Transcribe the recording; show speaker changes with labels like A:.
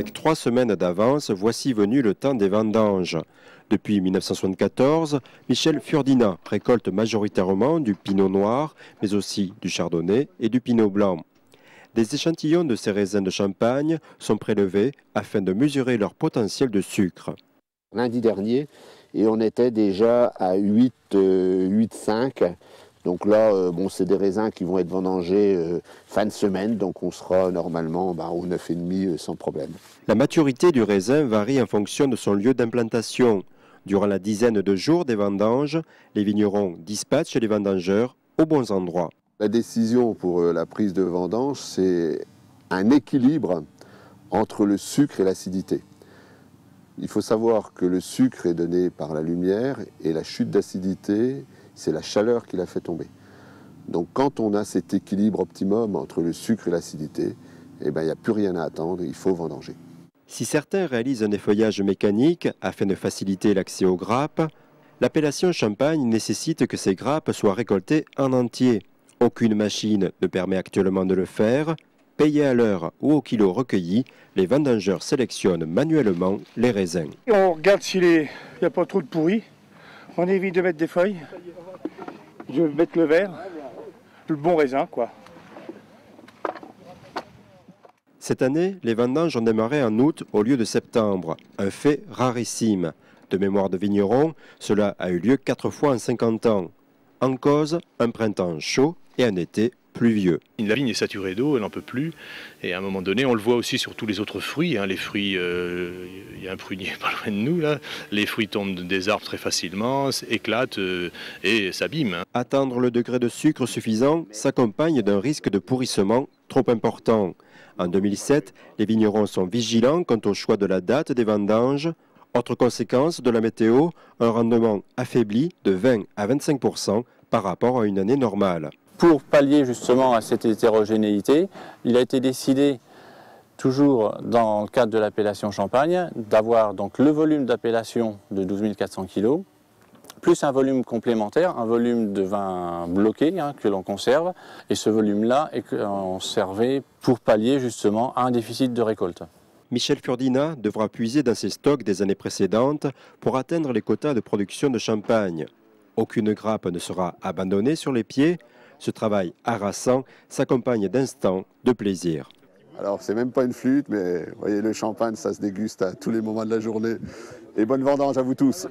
A: Avec 3 semaines d'avance, voici venu le temps des vendanges. Depuis 1974, Michel Furdinat récolte majoritairement du pinot noir, mais aussi du chardonnay et du pinot blanc. Des échantillons de ces raisins de Champagne sont prélevés afin de mesurer leur potentiel de sucre.
B: Lundi dernier, et on était déjà à 8,5. Donc là, c'est des raisins qui vont être vendangés fin de semaine, donc on sera normalement au 9,5 sans problème.
A: La maturité du raisin varie en fonction de son lieu d'implantation. Durant la dizaine de jours des vendanges, les vignerons dispatchent les vendangeurs aux bons endroits.
B: La décision pour la prise de vendange, c'est un équilibre entre le sucre et l'acidité. Il faut savoir que le sucre est donné par la lumière et la chute d'acidité, c'est la chaleur qui la fait tomber. Donc quand on a cet équilibre optimum entre le sucre et l'acidité, il n'y a plus rien à attendre, il faut vendanger.
A: Si certains réalisent un effeuillage mécanique afin de faciliter l'accès aux grappes, l'appellation Champagne nécessite que ces grappes soient récoltées en entier. Aucune machine ne permet actuellement de le faire. Payés à l'heure ou au kilo recueilli, les vendangeurs sélectionnent manuellement les raisins.
C: On regarde s'il n'y a pas trop de pourri. On évite de mettre des feuilles. Je vais mettre le vert, le bon raisin, quoi.
A: Cette année, les vendanges ont démarré en août au lieu de septembre, un fait rarissime. De mémoire de vigneron, cela a eu lieu 4 fois en 50 ans. En cause, un printemps chaud et un été pluvieux.
D: La vigne est saturée d'eau, elle n'en peut plus. Et à un moment donné, on le voit aussi sur tous les autres fruits. Les fruits, il y a un prunier pas loin de nous, là. Les fruits tombent des arbres très facilement, éclatent et s'abîment.
A: Atteindre le degré de sucre suffisant s'accompagne d'un risque de pourrissement trop important. En 2007, les vignerons sont vigilants quant au choix de la date des vendanges. Autre conséquence de la météo, un rendement affaibli de 20 à 25% par rapport à une année normale.
E: Pour pallier justement à cette hétérogénéité, il a été décidé, toujours dans le cadre de l'appellation Champagne, d'avoir donc le volume d'appellation de 12 400 kg, plus un volume complémentaire, un volume de vin bloqué que l'on conserve. Et ce volume-là est conservé pour pallier justement à un déficit de récolte.
A: Michel Furdinat devra puiser dans ses stocks des années précédentes pour atteindre les quotas de production de champagne. Aucune grappe ne sera abandonnée sur les pieds. Ce travail harassant s'accompagne d'instants de plaisir.
B: Alors c'est même pas une flûte, mais vous voyez, le champagne, ça se déguste à tous les moments de la journée. Et bonne vendange à vous tous.